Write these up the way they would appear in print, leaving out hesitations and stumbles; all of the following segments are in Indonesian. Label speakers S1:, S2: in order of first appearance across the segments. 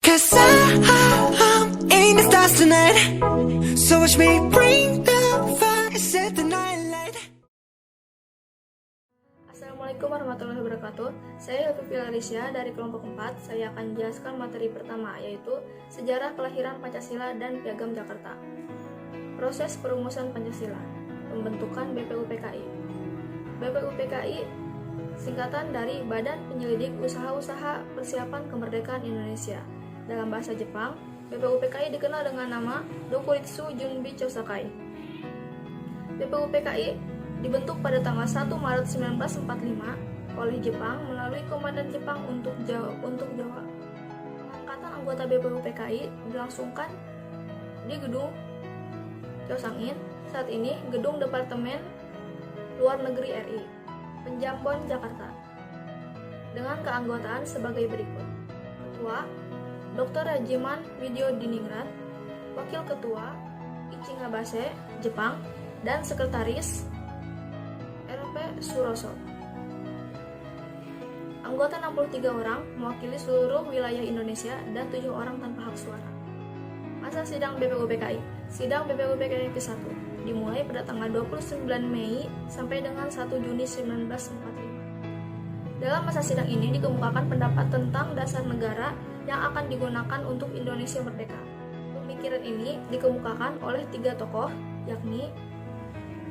S1: 'Cause I'm in the stars tonight. So watch me bring the fire, set the night light.
S2: Assalamualaikum warahmatullahi wabarakatuh. Saya Helvi Pilarisya dari kelompok 4. Saya akan menjelaskan materi pertama, yaitu Sejarah Kelahiran Pancasila dan Piagam Jakarta. Proses perumusan Pancasila. Pembentukan BPUPKI. BPUPKI singkatan dari Badan Penyelidik Usaha-Usaha Persiapan Kemerdekaan Indonesia. Dalam bahasa Jepang, BPUPKI dikenal dengan nama Dokuritsu Junbi Chosakai. BPUPKI dibentuk pada tanggal 1 Maret 1945 oleh Jepang melalui Komandan Jepang untuk Jawa. Pengangkatan anggota BPUPKI dilangsungkan di Gedung Chosangin, saat ini Gedung Departemen Luar Negeri RI, Penjambon, Jakarta, dengan keanggotaan sebagai berikut. Ketua Dr. Rajiman Widyodiningrat, Wakil Ketua Ichingabase, Jepang, dan Sekretaris RP Suroso. Anggota 63 orang mewakili seluruh wilayah Indonesia dan 7 orang tanpa hak suara. Masa sidang BPUPKI. Sidang BPUPKI ke-1 dimulai pada tanggal 29 Mei sampai dengan 1 Juni 1945. Dalam masa sidang ini dikemukakan pendapat tentang dasar negara yang akan digunakan untuk Indonesia merdeka. Pemikiran ini dikemukakan oleh 3 tokoh, yakni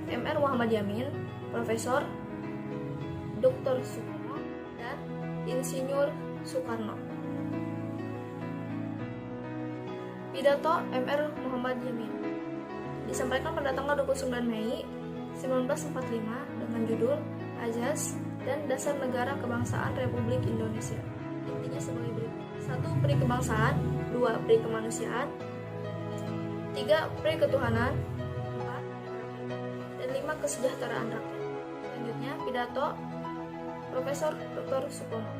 S2: Mr. Muhammad Yamin, Profesor Dr. Supomo, dan Insinyur Soekarno. Pidato Mr. Muhammad Yamin disampaikan pada tanggal 29 Mei 1945 dengan judul Azas dan Dasar Negara Kebangsaan Republik Indonesia. Intinya sebagai berikut: 1. Pri kebangsaan, 2. Pri kemanusiaan, 3. Pri ketuhanan, 4. dan 5. Kesejahteraan rakyat. Selanjutnya, pidato Profesor Dr. Supomo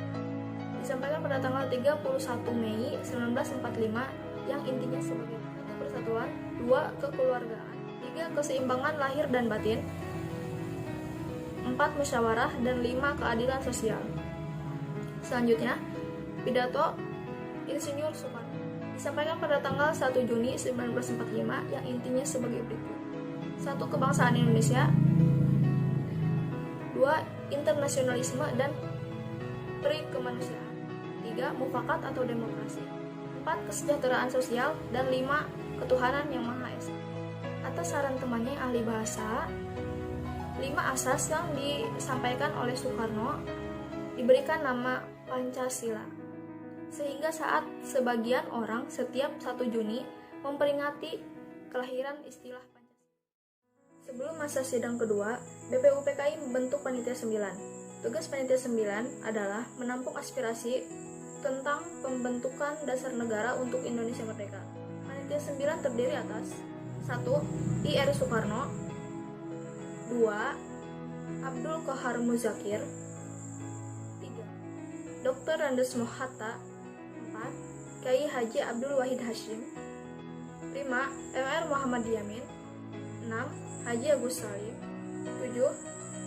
S2: disampaikan pada tanggal 31 Mei 1945 yang intinya sebagai 1. Persatuan, 2. Kekeluargaan, 3. Keseimbangan lahir dan batin, 4. Musyawarah, dan 5. Keadilan sosial. Selanjutnya, pidato Insinyur Soekarno disampaikan pada tanggal 1 Juni 1945 yang intinya sebagai berikut: 1. Kebangsaan Indonesia, 2. Internasionalisme dan Pri kemanusiaan, 3. Mufakat atau demokrasi, 4. Kesejahteraan sosial, dan 5. Ketuhanan yang Maha Esa. Atas saran temannya yang ahli bahasa, 5 asas yang disampaikan oleh Soekarno diberikan nama Pancasila, sehingga saat sebagian orang setiap 1 Juni memperingati kelahiran istilah Pancasila. Sebelum masa sidang kedua, BPUPKI membentuk Panitia 9. Tugas Panitia 9 adalah menampung aspirasi tentang pembentukan dasar negara untuk Indonesia merdeka. Panitia 9 terdiri atas 1. I.R. Soekarno, 2. Abdul Qohar Muzakir, 3. Dr. Andes Mohatta, 4. Kiai Haji Abdul Wahid Hashim, 5. Mr. Muhammad Yamin, 6. Haji Agus Salim, 7.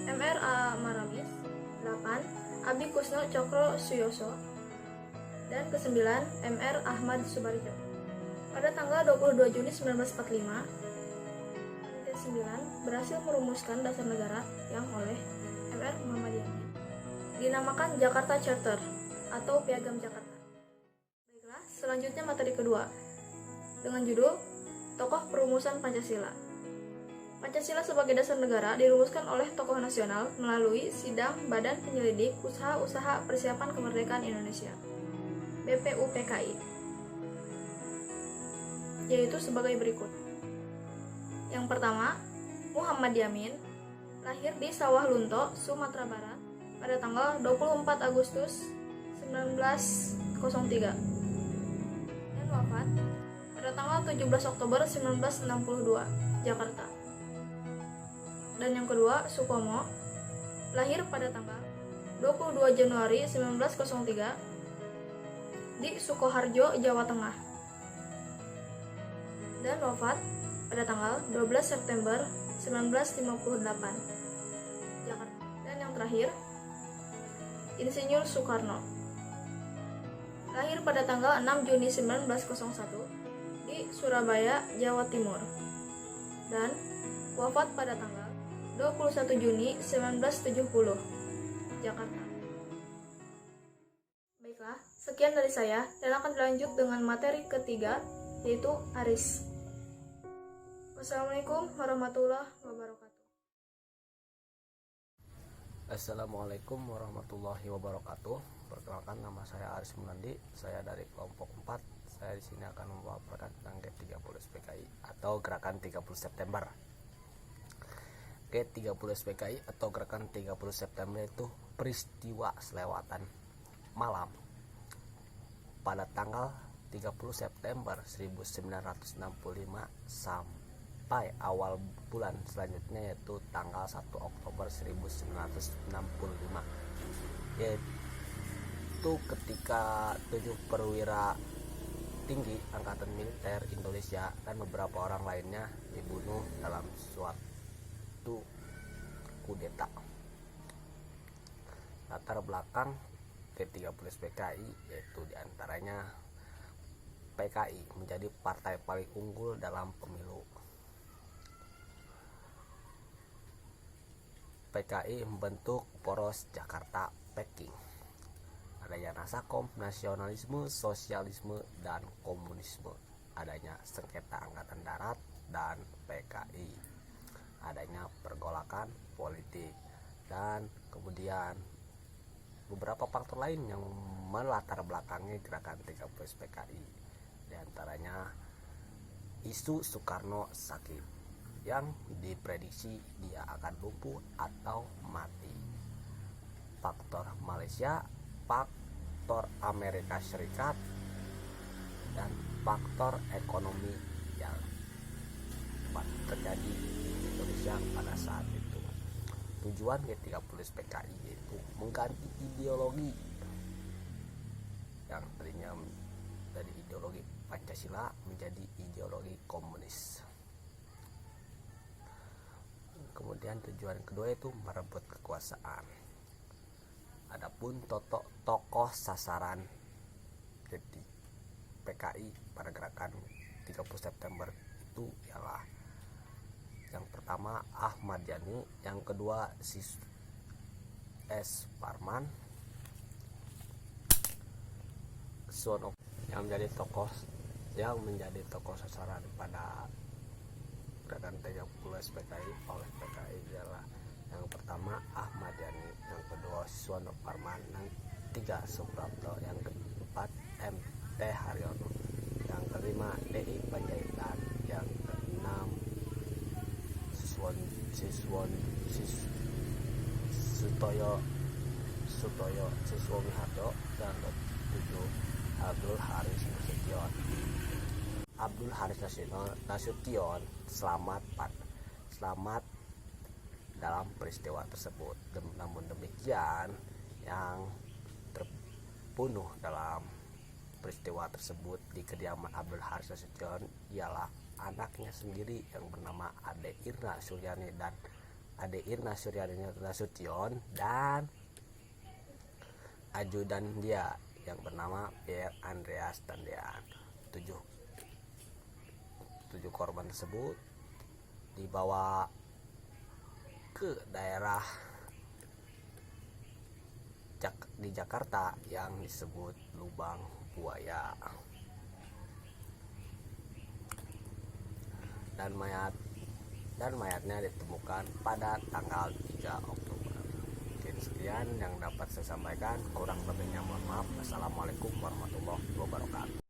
S2: Mr. A. Maramis, 8. Abi Kusno Cokro Suyoso, dan ke-9 Mr. Ahmad Subarjo. Pada tanggal 22 Juni 1945, Panitia 9 berhasil merumuskan dasar negara yang oleh Mr. Muhammad Yamin dinamakan Jakarta Charter atau Piagam Jakarta. Baiklah, selanjutnya materi kedua dengan judul Tokoh Perumusan Pancasila. Pancasila sebagai dasar negara dirumuskan oleh tokoh nasional melalui Sidang Badan Penyelidik Usaha-Usaha Persiapan Kemerdekaan Indonesia BPUPKI, yaitu sebagai berikut. Yang pertama, Muhammad Yamin lahir di Sawah Lunto, Sumatera Barat pada tanggal 24 Agustus 1903 dan wafat pada tanggal 17 Oktober 1962, Jakarta. Dan yang kedua, Supomo lahir pada tanggal 22 Januari 1903 di Sukoharjo, Jawa Tengah, dan wafat pada tanggal 12 September 1958, Jakarta. Dan yang terakhir, Insinyur Soekarno Lahir pada tanggal 6 Juni 1901 di Surabaya, Jawa Timur. Dan wafat pada tanggal 21 Juni 1970, Jakarta. Baiklah, sekian dari saya dan akan dilanjut dengan materi ketiga, yaitu Aris. Wassalamualaikum warahmatullahi wabarakatuh.
S3: Assalamualaikum warahmatullahi wabarakatuh. Perkenalkan, nama saya Aris Munandi. Saya dari kelompok 4. Saya di sini akan memaparkan tentang G30 SPKI atau Gerakan 30 September. G30 SPKI atau Gerakan 30 September itu peristiwa selewatan malam pada tanggal 30 September 1965 sampai awal bulan selanjutnya, yaitu tanggal 1 Oktober 1965, yaitu ketika 7 perwira tinggi Angkatan Militer Indonesia dan beberapa orang lainnya dibunuh dalam suatu kudeta. Latar belakang G30 SPKI yaitu diantaranya PKI menjadi partai paling unggul dalam pemilu. PKI membentuk poros Jakarta Peking. Adanya Nasakom, nasionalisme, sosialisme, dan komunisme. Adanya sengketa angkatan darat dan PKI. Adanya pergolakan politik dan kemudian beberapa faktor lain yang melatar belakangi gerakan 30 SPKI. Di antaranya isu Soekarno sakit yang diprediksi dia akan lumpuh atau mati. Faktor Malaysia, faktor Amerika Serikat, dan faktor ekonomi yang terjadi di Indonesia pada saat itu. Tujuan G30 SPKI yaitu mengganti ideologi yang tadinya dari ideologi Pancasila menjadi ideologi komunis. Kemudian tujuan kedua itu merebut kekuasaan. Adapun tokoh sasaran jadi PKI pada gerakan 30 September itu ialah yang pertama Ahmad Yani, yang kedua S. Parman, yang menjadi tokoh sasaran pada gerakan 30 SPKI oleh PKI ialah yang pertama Ahmad Yani, yang kedua Suwono Parman, yang ketiga Suprapto, yang keempat M.T. Haryono, yang kelima D.I. Panjaitan, yang keenam Sutoyo Siswomiharjo, yang ketujuh Abdul Haris Nasution selamat dalam peristiwa tersebut. Namun demikian, yang terbunuh dalam peristiwa tersebut di kediaman Abdul Haris Nasution ialah anaknya sendiri yang bernama Ade Irna Suryani Nasution dan ajudan dia yang bernama Pierre Andreas Tandean. Tujuh korban tersebut dibawa ke daerah di Jakarta yang disebut Lubang Buaya, dan mayatnya ditemukan pada tanggal 3 Oktober. Mungkin sekian yang dapat saya sampaikan, kurang lebihnya mohon maaf. Assalamualaikum warahmatullahi wabarakatuh.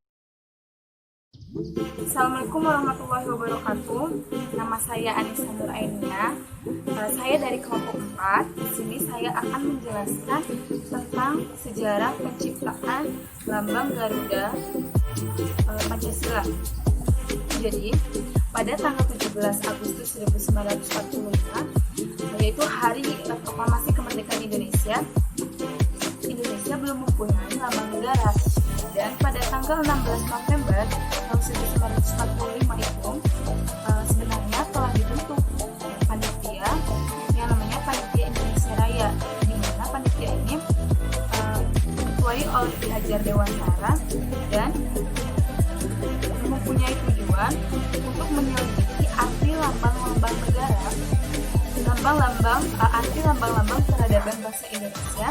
S4: Assalamualaikum warahmatullahi wabarakatuh. Nama saya Anissa Nur Ainia. Saya dari kelompok 4. Di sini saya akan menjelaskan tentang sejarah penciptaan lambang Garuda Pancasila. Jadi, pada tanggal 17 Agustus 1945, yaitu hari proklamasi kemerdekaan Indonesia belum mempunyai lambang negara. Dan pada tanggal 16 November tahun 1945 itu sebenarnya telah dibentuk panitia yang namanya Panitia Indonesia Raya, di mana panitia ini diketuai oleh Ki Hajar Dewantara dan mempunyai tujuan untuk menyelidiki arti lambang-lambang negara, arti lambang-lambang peradaban bahasa Indonesia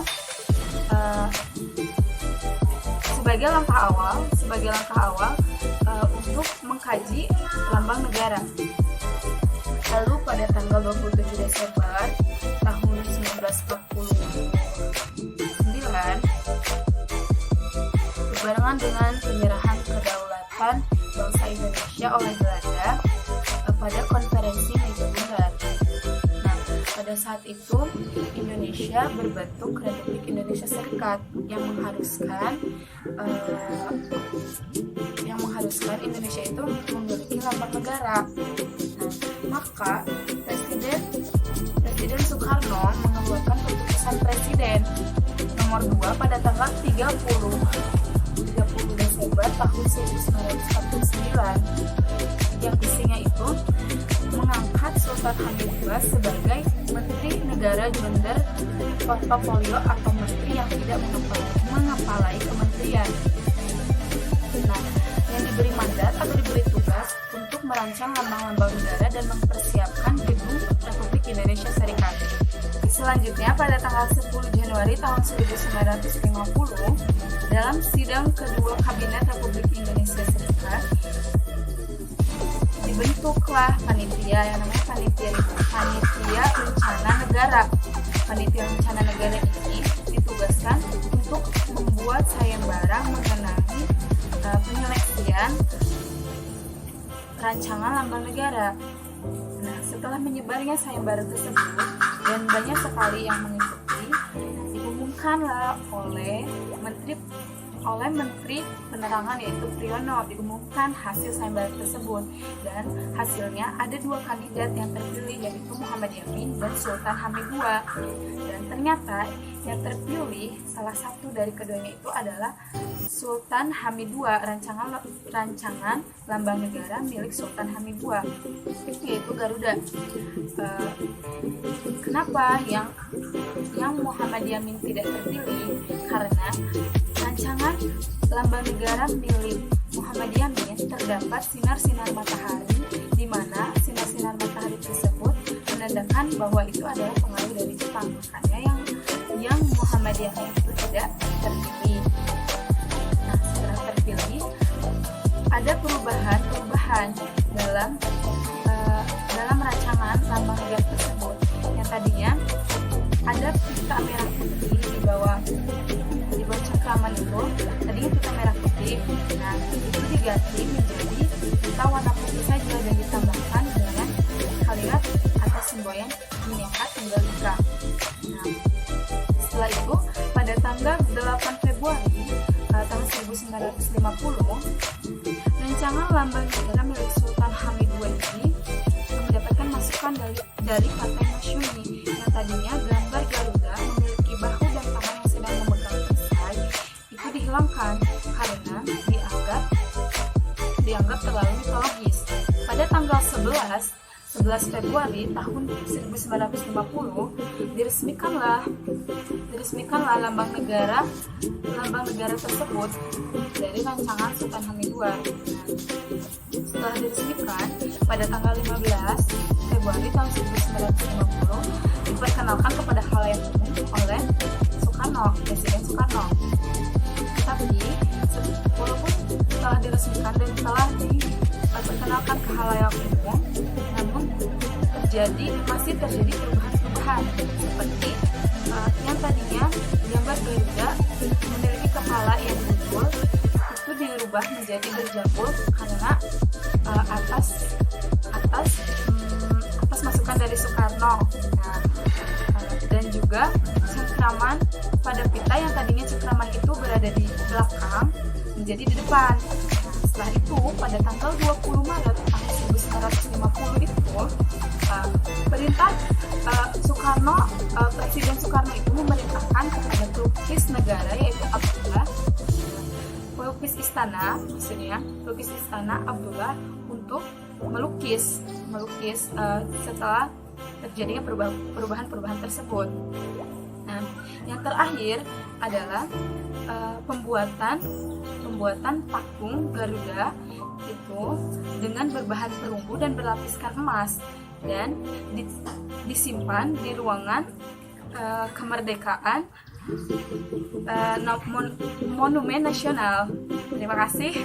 S4: sebagai langkah awal untuk mengkaji lambang negara. Lalu pada tanggal 27 Desember tahun 1949, berbarengan dengan penyerahan kedaulatan bangsa Indonesia oleh Belanda pada konferensi Meja Bundar. Nah, pada saat itu Indonesia berbentuk Republik Indonesia Serikat yang mengharuskan Indonesia itu memiliki lambang negara. Nah, maka Presiden Soekarno mengeluarkan keputusan Presiden nomor 2 pada tanggal 30 Desember tahun 1949 yang isinya itu mengangkat Sultan Hamid II sebagai Menteri Negara Gender Portofolio atau menteri yang tidak mengepalai kementerian. Nah, yang diberi mandat atau diberi tugas untuk merancang lambang-lambang negara dan mempersiapkan gedung Republik Indonesia Serikat. Selanjutnya pada tanggal 10 Januari tahun 1950 dalam sidang kedua Kabinet Republik Indonesia Serikat dibentuklah panitia yang namanya Panitia Rencana Negara. Panitia Rencana Negara ini ditugaskan untuk membuat sayembara mengenai penyeleksian rancangan lambang negara. Nah, setelah menyebarnya sayembara tersebut dan banyak sekali yang mengikuti, diumumkanlah oleh Menteri Penerangan yaitu Priyono, diumumkan hasil sayembara tersebut, dan hasilnya ada 2 kandidat yang terpilih yaitu Muhammad Yamin dan Sultan Hamid II. Dan ternyata yang terpilih salah satu dari keduanya itu adalah Sultan Hamid II, rancangan lambang negara milik Sultan Hamid II, yaitu Garuda. Kenapa yang Muhammad Yamin tidak terpilih? Karena rancangan lambang negara milik Muhammad Yamin terdapat sinar-sinar matahari, di mana sinar-sinar matahari tersebut menandakan bahwa itu adalah pengaruh dari Jepang. Makanya yang Muhammad Yamin itu tidak terpilih. Nah, setelah terpilih ada perubahan dalam rancangan lambang negara tersebut. Yang tadinya ada pita merah putih di bawah cengkraman itu, tadinya pita merah putih. Nah, itu diganti menjadi pita warna putih saja dan ditambahkan dengan kalimat atau semboyan Bhinneka Tunggal Ika. Nah, setelah itu pada tanggal 8 Februari tahun 1950, rancangan lambang negara milik Sultan Hamid II ini mendapatkan masukan dari Partai Masyumi yang tadinya gambar Garuda memiliki bahu dan tangan yang sedang memegang perisai itu dihilangkan karena dianggap terlalu mitologis. Pada tanggal 11 Februari tahun 1950 diresmikanlah lambang negara tersebut dari rancangan Sultan Hamid II. Setelah diresmikan pada tanggal 15 Februari tahun 1950 diperkenalkan kepada khalayak umum oleh Presiden Soekarno. Tapi walaupun telah diresmikan dan telah diperkenalkan ke khalayak umum, namun masih terjadi perubahan-perubahan seperti yang tadinya gambar Garuda memiliki kepala yang buntut itu dirubah menjadi berjambul karena atas masukan dari Soekarno. Nah, dan juga cengkraman pada pita yang tadinya cengkraman itu berada di belakang menjadi di depan. Nah, setelah itu pada tanggal 20 Maret tahun 1950 itu perintah Presiden Soekarno itu memerintahkan kepada pelukis negara yaitu Abdullah, pelukis istana Abdullah untuk melukis setelah terjadinya perubahan-perubahan tersebut. Nah, yang terakhir adalah pembuatan patung Garuda itu dengan berbahan perunggu dan berlapiskan emas dan disimpan di ruangan kemerdekaan Monumen Nasional. Terima kasih.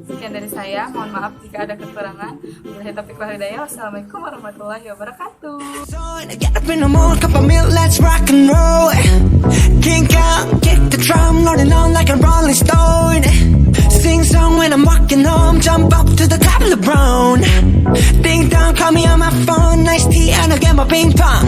S4: Sekian dari saya. Mohon maaf jika ada kekurangan. Wabillahi taufiq wal hidayah. Wassalamualaikum warahmatullahi wabarakatuh.
S1: Get up in the morning, cup of milk, let's rock and roll. Kink out, kick the drum, rolling on like a rolling stone. Sing song when I'm walking home, jump up to the top of LeBron. Ding dong, call me on my phone, nice tea and I'll get my ping pong.